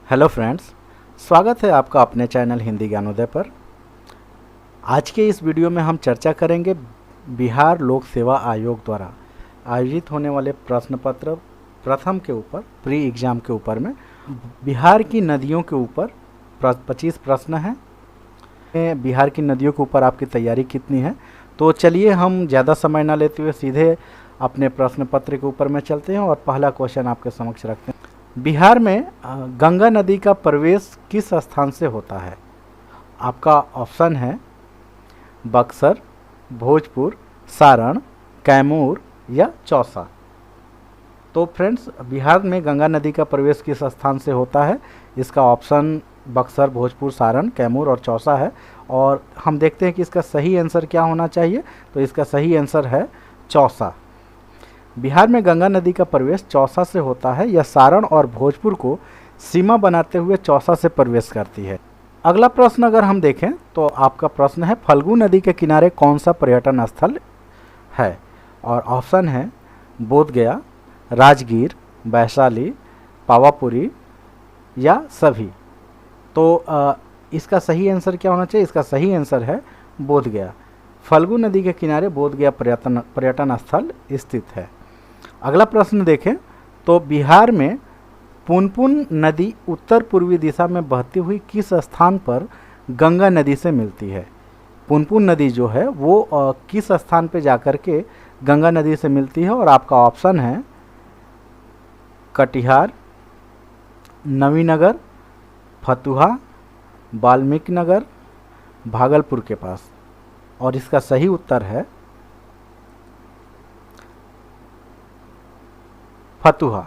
Hello friends, स्वागत है आपका अपने चैनल हिंदी ज्ञानोदय पर। आज के इस वीडियो में हम चर्चा करेंगे बिहार लोक सेवा आयोग द्वारा आयोजित होने वाले प्रश्न पत्र प्रथम के ऊपर, प्री एग्ज़ाम के ऊपर में बिहार की नदियों के ऊपर 25 प्रश्न हैं। बिहार की नदियों के ऊपर आपकी तैयारी कितनी है? तो चलिए हम ज़्यादा समय ना लेते हुए सीधे अपने प्रश्न पत्र के ऊपर में चलते हैं और पहला क्वेश्चन आपके समक्ष रखते हैं। बिहार में गंगा नदी का प्रवेश किस स्थान से होता है? आपका ऑप्शन है बक्सर, भोजपुर, सारण, कैमूर या चौसा। तो फ्रेंड्स, बिहार में गंगा नदी का प्रवेश किस स्थान से होता है? इसका ऑप्शन बक्सर, भोजपुर, सारण, कैमूर और चौसा है। और हम देखते हैं कि इसका सही आंसर क्या होना चाहिए। तो इसका सही आंसर है चौसा। बिहार में गंगा नदी का प्रवेश चौसा से होता है। यह सारण और भोजपुर को सीमा बनाते हुए चौसा से प्रवेश करती है। अगला प्रश्न अगर हम देखें तो आपका प्रश्न है फल्गु नदी के किनारे कौन सा पर्यटन स्थल है? और ऑप्शन है बोधगया, राजगीर, वैशाली, पावापुरी या सभी। तो इसका सही आंसर क्या होना चाहिए? इसका सही आंसर है बोधगया। फल्गु नदी के किनारे बोधगया पर्यटन स्थल स्थित है। अगला प्रश्न देखें तो बिहार में पुनपुन नदी उत्तर पूर्वी दिशा में बहती हुई किस स्थान पर गंगा नदी से मिलती है? पुनपुन नदी जो है वो किस स्थान पे जाकर के गंगा नदी से मिलती है? और आपका ऑप्शन है कटिहार, नवीनगर, फतुहा, वाल्मीकि नगर, भागलपुर के पास। और इसका सही उत्तर है फतुहा।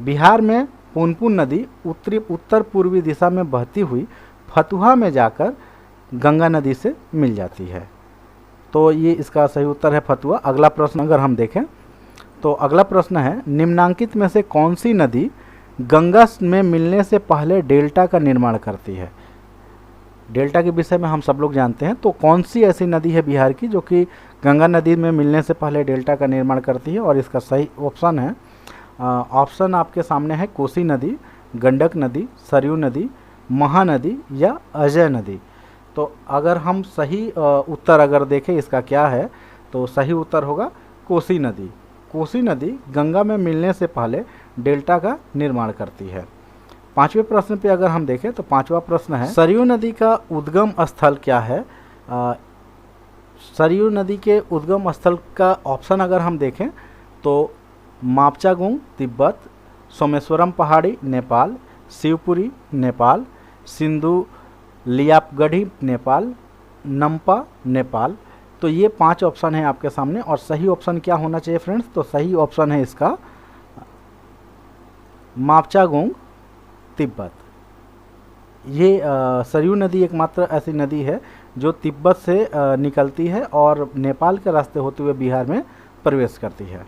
बिहार में पुनपुन नदी उत्तर पूर्वी दिशा में बहती हुई फतुहा में जाकर गंगा नदी से मिल जाती है। तो ये इसका सही उत्तर है फतुहा। अगला प्रश्न अगर हम देखें तो अगला प्रश्न है निम्नांकित में से कौन सी नदी गंगा में मिलने से पहले डेल्टा का निर्माण करती है? डेल्टा के विषय में हम सब लोग जानते हैं। तो कौन सी ऐसी नदी है बिहार की जो कि गंगा नदी में मिलने से पहले डेल्टा का निर्माण करती है? और इसका सही ऑप्शन है ऑप्शन आपके सामने है कोसी नदी, गंडक नदी, सरयू नदी, महानदी या अजय नदी। तो अगर हम सही उत्तर अगर देखें इसका क्या है तो सही उत्तर होगा कोसी नदी। कोसी नदी गंगा में मिलने से पहले डेल्टा का निर्माण करती है। पांचवें प्रश्न पे अगर हम देखें तो पांचवा प्रश्न है सरयू नदी का उद्गम स्थल क्या है? सरयू नदी के उद्गम स्थल का ऑप्शन अगर हम देखें तो मापचागुंग तिब्बत, सोमेश्वरम पहाड़ी नेपाल, शिवपुरी नेपाल, सिंधु लियापगढ़ी नेपाल, नम्पा नेपाल। तो ये 5 ऑप्शन है आपके सामने। और सही ऑप्शन क्या होना चाहिए फ्रेंड्स? तो सही ऑप्शन है इसका मापचागुंग तिब्बत। ये सरयू नदी एकमात्र ऐसी नदी है जो तिब्बत से निकलती है और नेपाल के रास्ते होते हुए बिहार में प्रवेश करती है।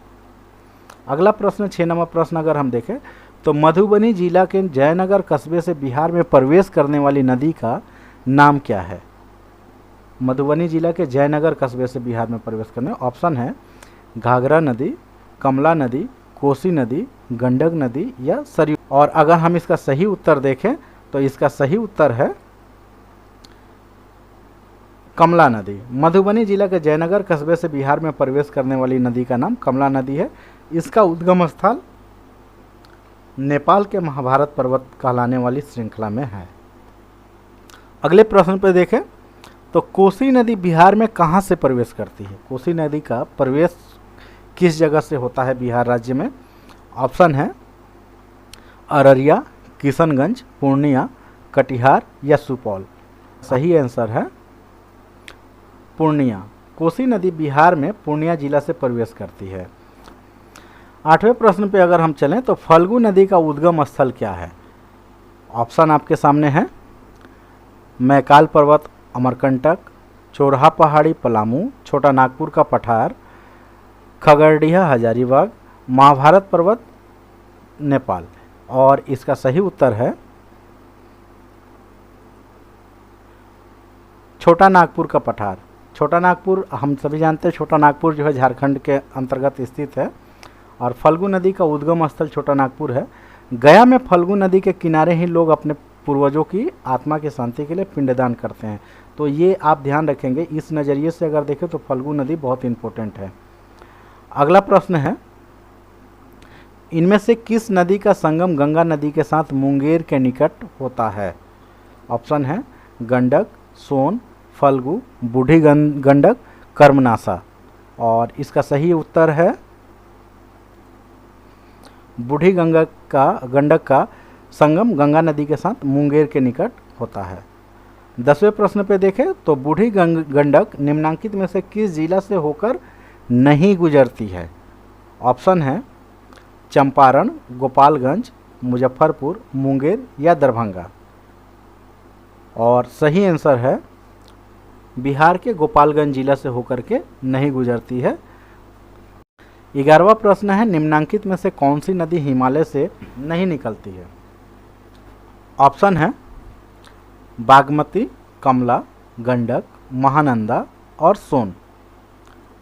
अगला प्रश्न 6 नंबर प्रश्न अगर हम देखें तो मधुबनी जिला के जयनगर कस्बे से बिहार में प्रवेश करने वाली नदी का नाम क्या है? मधुबनी जिला के जयनगर कस्बे से बिहार में प्रवेश करने ऑप्शन है घाघरा नदी, कमला नदी, कोसी नदी, गंडक नदी या सरयू। और अगर हम इसका सही उत्तर देखें तो इसका सही उत्तर है कमला नदी। मधुबनी जिला के जयनगर कस्बे से बिहार में प्रवेश करने वाली नदी का नाम कमला नदी है। इसका उद्गम स्थल नेपाल के महाभारत पर्वत कहलाने वाली श्रृंखला में है। अगले प्रश्न पर देखें तो कोसी नदी बिहार में कहाँ से प्रवेश करती है? कोसी नदी का प्रवेश किस जगह से होता है बिहार राज्य में? ऑप्शन है अररिया, किशनगंज, पूर्णिया, कटिहार या सुपौल। सही आंसर है पूर्णिया। कोसी नदी बिहार में पूर्णिया जिला से प्रवेश करती है। 8वें प्रश्न पे अगर हम चलें तो फल्गु नदी का उद्गम स्थल क्या है? ऑप्शन आपके सामने है मैकाल पर्वत अमरकंटक, चोरहा पहाड़ी पलामू, छोटा नागपुर का पठार, खगड़िया हजारीबाग, महाभारत पर्वत नेपाल। और इसका सही उत्तर है छोटा नागपुर का पठार। छोटा नागपुर हम सभी जानते हैं, छोटा नागपुर जो है झारखंड के अंतर्गत स्थित है और फल्गु नदी का उद्गम स्थल छोटा नागपुर है। गया में फल्गु नदी के किनारे ही लोग अपने पूर्वजों की आत्मा की शांति के लिए पिंडदान करते हैं। तो ये आप ध्यान रखेंगे, इस नज़रिए से अगर देखें तो फल्गु नदी बहुत इंपॉर्टेंट है। अगला प्रश्न है, इनमें से किस नदी का संगम गंगा नदी के साथ मुंगेर के निकट होता है? ऑप्शन है गंडक, सोन, फल्गु, बूढ़ी गंडक, कर्मनासा। और इसका सही उत्तर है बूढ़ी गंडक का संगम गंगा नदी के साथ मुंगेर के निकट होता है। 10वें प्रश्न पे देखें तो बूढ़ी गंडक निम्नांकित में से किस जिला से होकर नहीं गुजरती है? ऑप्शन है चंपारण, गोपालगंज, मुजफ्फरपुर, मुंगेर या दरभंगा। और सही आंसर है बिहार के गोपालगंज जिला से होकर के नहीं गुजरती है। 11वां प्रश्न है, निम्नांकित में से कौन सी नदी हिमालय से नहीं निकलती है? ऑप्शन है बागमती, कमला, गंडक, महानंदा और सोन।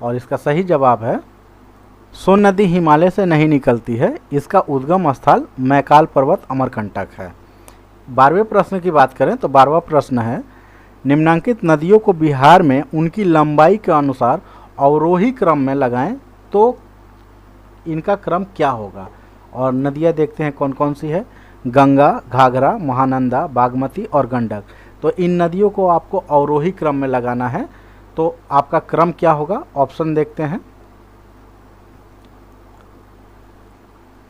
और इसका सही जवाब है सोन नदी हिमालय से नहीं निकलती है। इसका उद्गम स्थल मैकाल पर्वत अमरकंटक है। 12वें प्रश्न की बात करें तो 12वां प्रश्न है, निम्नांकित नदियों को बिहार में उनकी लंबाई के अनुसार अवरोही क्रम में लगाएं तो इनका क्रम क्या होगा? और नदियां देखते हैं कौन कौन सी है, गंगा, घाघरा, महानंदा, बागमती और गंडक। तो इन नदियों को आपको अवरोही क्रम में लगाना है, तो आपका क्रम क्या होगा? ऑप्शन देखते हैं,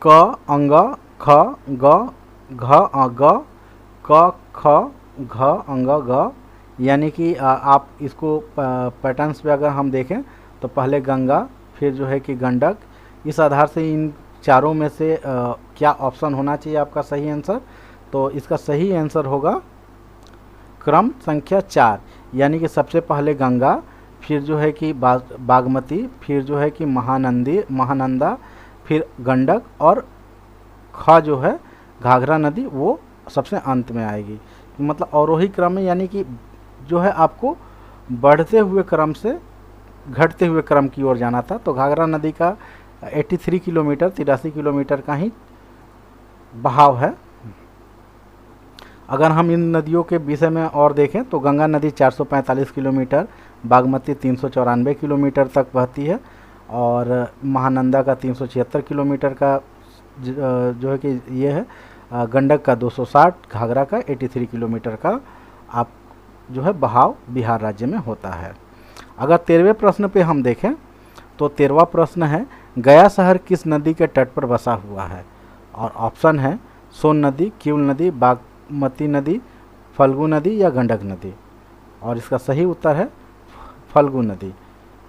क अंग, ख ग, घ ग, क ख घ अंग ग। यानी कि आप इसको पैटर्न्स पे अगर हम देखें तो पहले गंगा, फिर जो है कि गंडक। इस आधार से इन चारों में से क्या ऑप्शन होना चाहिए आपका सही आंसर? तो इसका सही आंसर होगा क्रम संख्या 4, यानी कि सबसे पहले गंगा, फिर जो है कि बागमती, फिर जो है कि महानंदा, फिर गंडक और ख जो है घाघरा नदी वो सबसे अंत में आएगी। मतलब अवरोही क्रम में, यानी कि जो है आपको बढ़ते हुए क्रम से घटते हुए क्रम की ओर जाना था। तो घाघरा नदी का 83 किलोमीटर 83 किलोमीटर का ही बहाव है। अगर हम इन नदियों के विषय में और देखें तो गंगा नदी 445 किलोमीटर, बागमती 394 किलोमीटर तक बहती है और महानंदा का 376 किलोमीटर का जो है कि ये है, गंडक का 260, घाघरा का 83 किलोमीटर का आप जो है बहाव बिहार राज्य में होता है। अगर 13वें प्रश्न पे हम देखें तो 13वां प्रश्न है, गया शहर किस नदी के तट पर बसा हुआ है? और ऑप्शन है सोन नदी, किउल नदी, बागमती नदी, फल्गु नदी या गंडक नदी। और इसका सही उत्तर है फल्गु नदी।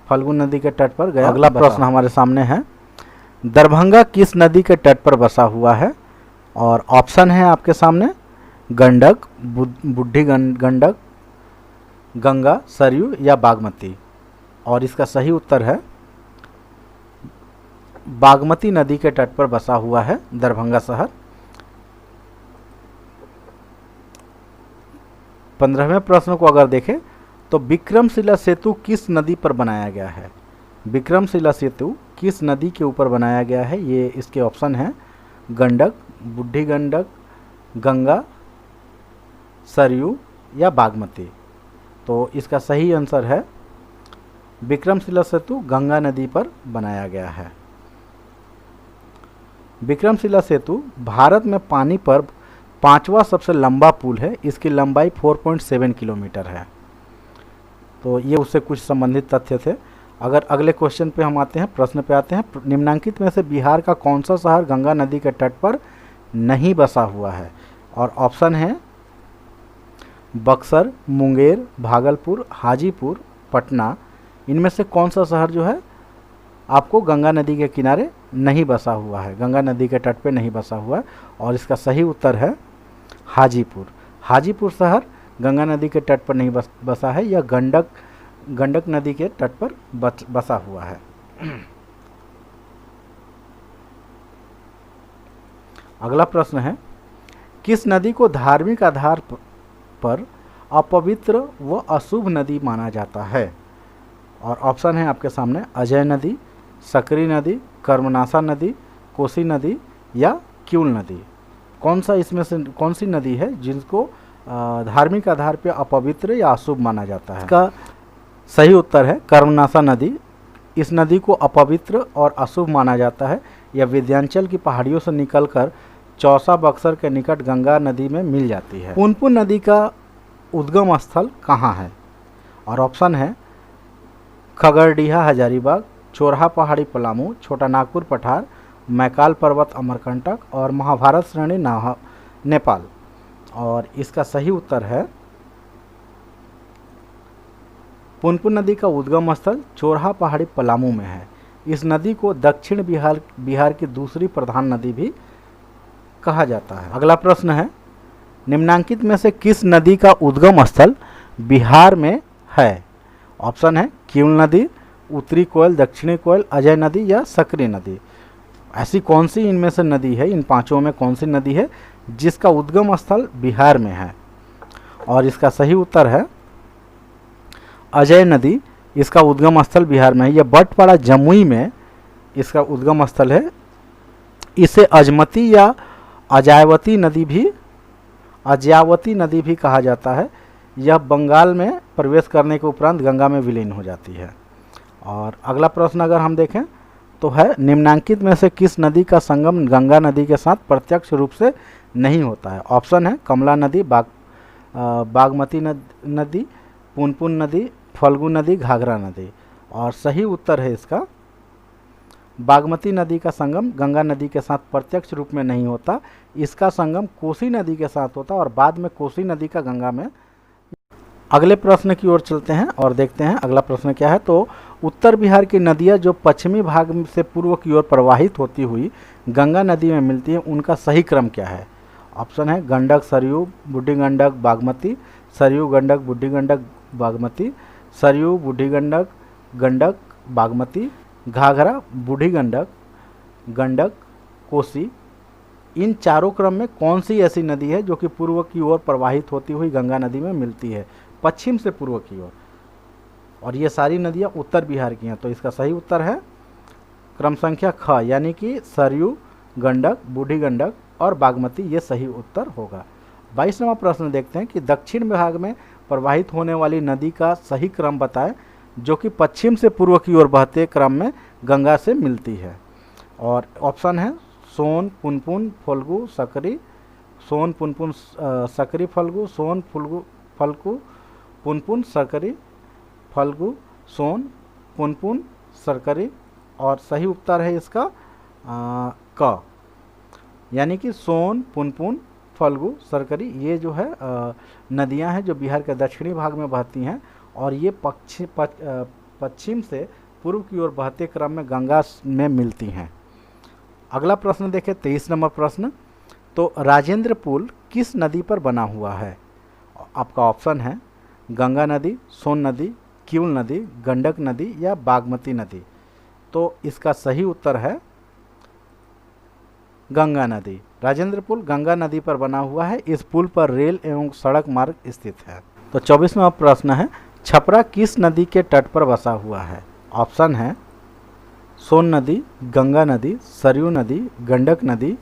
फल्गु नदी के तट पर गया। अगला प्रश्न हमारे सामने है, दरभंगा किस नदी के तट पर बसा हुआ है? और ऑप्शन है आपके सामने गंडक, बूढ़ी गंडक, गंगा, सरयू या बागमती। और इसका सही उत्तर है बागमती नदी के तट पर बसा हुआ है दरभंगा शहर। 15वें प्रश्न को अगर देखें तो विक्रमशिला सेतु किस नदी पर बनाया गया है? विक्रमशिला सेतु किस नदी के ऊपर बनाया गया है? ये इसके ऑप्शन हैं गंडक, बूढ़ी गंडक, गंगा, सरयू या बागमती। तो इसका सही आंसर है विक्रमशिला सेतु गंगा नदी पर बनाया गया है। विक्रमशिला सेतु भारत में पानी पर 5वां सबसे लंबा पुल है। इसकी लंबाई 4.7 किलोमीटर है। तो ये उससे कुछ संबंधित तथ्य थे। अगर अगले क्वेश्चन पे हम आते हैं, प्रश्न पे आते हैं, निम्नांकित में से बिहार का कौन सा शहर गंगा नदी के तट पर नहीं बसा हुआ है? और ऑप्शन है बक्सर, मुंगेर, भागलपुर, हाजीपुर, पटना। इनमें से कौन सा शहर जो है आपको गंगा नदी के किनारे नहीं बसा हुआ है, गंगा नदी के तट पे नहीं बसा हुआ है? और इसका सही उत्तर है हाजीपुर। हाजीपुर शहर गंगा नदी के तट पर नहीं बसा है, यह गंडक नदी के तट पर बसा हुआ है। अगला प्रश्न है, किस नदी को धार्मिक आधार पर अपवित्र व अशुभ नदी माना जाता है? और ऑप्शन है आपके सामने अजय नदी, सकरी नदी, कर्मनासा नदी, कोसी नदी या किउल नदी। कौन सा इसमें से कौन सी नदी है जिनको धार्मिक आधार पर अपवित्र या अशुभ माना जाता है? इसका सही उत्तर है कर्मनाशा नदी। इस नदी को अपवित्र और अशुभ माना जाता है। यह विंध्याचल की पहाड़ियों से निकलकर चौसा बक्सर के निकट गंगा नदी में मिल जाती है। पुनपुन नदी का उद्गम स्थल कहाँ है? और ऑप्शन है खगड़िया हजारीबाग, चोरहा पहाड़ी पलामू, छोटा नागपुर पठार, मैकाल पर्वत अमरकंटक और महाभारत श्रेणी नेपाल। और इसका सही उत्तर है पुनपुन नदी का उद्गम स्थल चोरहा पहाड़ी पलामू में है। इस नदी को दक्षिण बिहार की दूसरी प्रधान नदी भी कहा जाता है। अगला प्रश्न है निम्नांकित में से किस नदी का उद्गम स्थल बिहार में है? ऑप्शन है किउल नदी, उत्तरी कोयल, दक्षिणी कोयल, अजय नदी या सकरी नदी। ऐसी कौन सी इनमें से नदी है, इन पांचों में कौन सी नदी है जिसका उद्गम स्थल बिहार में है? और इसका सही उत्तर है अजय नदी। इसका उद्गम स्थल बिहार में है। यह बटपाड़ा जमुई में इसका उद्गम स्थल है। इसे अजमती या अजायवती नदी भी कहा जाता है। यह बंगाल में प्रवेश करने के उपरांत गंगा में विलीन हो जाती है। और अगला प्रश्न अगर हम देखें तो है निम्नांकित में से किस नदी का संगम गंगा नदी के साथ प्रत्यक्ष रूप से नहीं होता है? ऑप्शन है कमला नदी, बागमती नदी, पुनपुन नदी, फल्गु नदी, घाघरा नदी। और सही उत्तर है इसका बागमती नदी का संगम गंगा नदी के साथ प्रत्यक्ष रूप में नहीं होता। इसका संगम कोसी नदी के साथ होता और बाद में कोसी नदी का गंगा में। अगले प्रश्न की ओर चलते हैं और देखते हैं अगला प्रश्न क्या है। तो उत्तर बिहार की नदियां जो पश्चिमी भाग से पूर्व की ओर प्रवाहित होती हुई गंगा नदी में मिलती हैं, उनका सही क्रम क्या है? ऑप्शन है गंडक, सरयू, बूढ़ी गंडक, बागमती, सरयू, गंडक, बूढ़ी गंडक, बागमती, सरयू, बूढ़ी गंडक, गंडक, बागमती, घाघरा, बूढ़ी गंडक, गंडक, कोसी। इन चारों क्रम में कौन सी ऐसी नदी है जो कि पूर्व की ओर प्रवाहित होती हुई गंगा नदी में मिलती है, पश्चिम से पूर्व की ओर? और ये सारी नदियां उत्तर बिहार की हैं। तो इसका सही उत्तर है क्रम संख्या ख, यानी कि सरयू, गंडक, बूढ़ी गंडक और बागमती। ये सही उत्तर होगा। 22वां प्रश्न देखते हैं कि दक्षिण भाग में प्रवाहित होने वाली नदी का सही क्रम बताएं जो कि पश्चिम से पूर्व की ओर बहते क्रम में गंगा से मिलती है। और ऑप्शन है सोन, पुनपुन, फल्गु, सकरी, सोन, पुनपुन, सकरी, फल्गु, सोन, फल्गु, पुनपुन, सकरी, फल्गु, सोन, पुनपुन, सकरी। और सही उत्तर है इसका क, यानी कि सोन, पुनपुन, फल्गु, सकरी। ये जो है नदियां हैं जो बिहार के दक्षिणी भाग में बहती हैं और ये पश्चिम से पूर्व की ओर बहते क्रम में गंगा में मिलती हैं। अगला प्रश्न देखें 23 नंबर प्रश्न। तो राजेंद्र पुल किस नदी पर बना हुआ है? आपका ऑप्शन है गंगा नदी, सोन नदी, किउल नदी, गंडक नदी या बागमती नदी। तो इसका सही उत्तर है गंगा नदी। राजेंद्र पुल गंगा नदी पर बना हुआ है। इस पुल पर रेल एवं सड़क मार्ग स्थित है। तो 24वां प्रश्न है छपरा किस नदी के तट पर बसा हुआ है? ऑप्शन है सोन नदी, गंगा नदी, सरयू नदी, गंडक नदी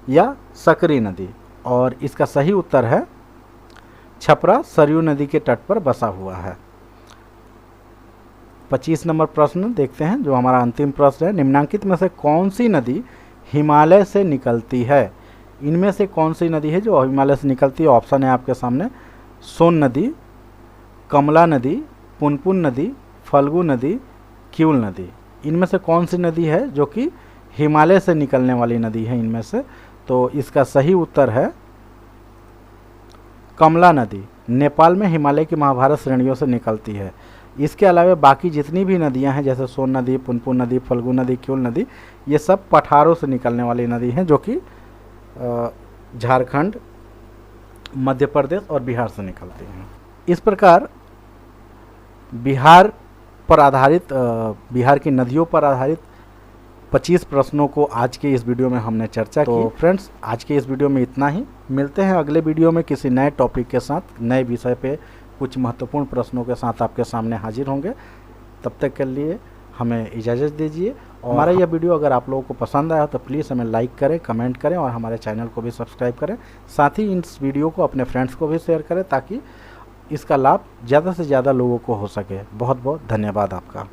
या सकरी नदी। और इसका सही उत्तर है छपरा सरयू नदी के तट पर बसा हुआ है। 25 नंबर प्रश्न देखते हैं जो हमारा अंतिम प्रश्न है। निम्नांकित में से कौन सी नदी हिमालय से निकलती है? इनमें से कौन सी नदी है जो हिमालय से निकलती है? ऑप्शन है आपके सामने सोन नदी, कमला नदी, पुनपुन नदी, फल्गु नदी, किउल नदी। इनमें से कौन सी नदी है जो कि हिमालय से निकलने वाली नदी है इनमें से? तो इसका सही उत्तर है कमला नदी। नेपाल में हिमालय की महाभारत श्रेणियों से निकलती है। इसके अलावा बाकी जितनी भी नदियां हैं जैसे सोन नदी, पुनपुन नदी, फल्गु नदी, किउल नदी, ये सब पठारों से निकलने वाली नदी हैं जो कि झारखंड, मध्य प्रदेश और बिहार से निकलती हैं। इस प्रकार बिहार की नदियों पर आधारित 25 प्रश्नों को आज के इस वीडियो में हमने चर्चा की। तो फ्रेंड्स आज के इस वीडियो में इतना ही। मिलते हैं अगले वीडियो में किसी नए टॉपिक के साथ, नए विषय पे कुछ महत्वपूर्ण प्रश्नों के साथ आपके सामने हाजिर होंगे। तब तक के लिए हमें इजाज़त दीजिए हमारा यह वीडियो अगर आप लोगों को पसंद आया तो प्लीज़ हमें लाइक करें, कमेंट करें और हमारे चैनल को भी सब्सक्राइब करें। साथ ही इस वीडियो को अपने फ्रेंड्स को भी शेयर करें ताकि इसका लाभ ज़्यादा से ज़्यादा लोगों को हो सके। बहुत बहुत धन्यवाद आपका।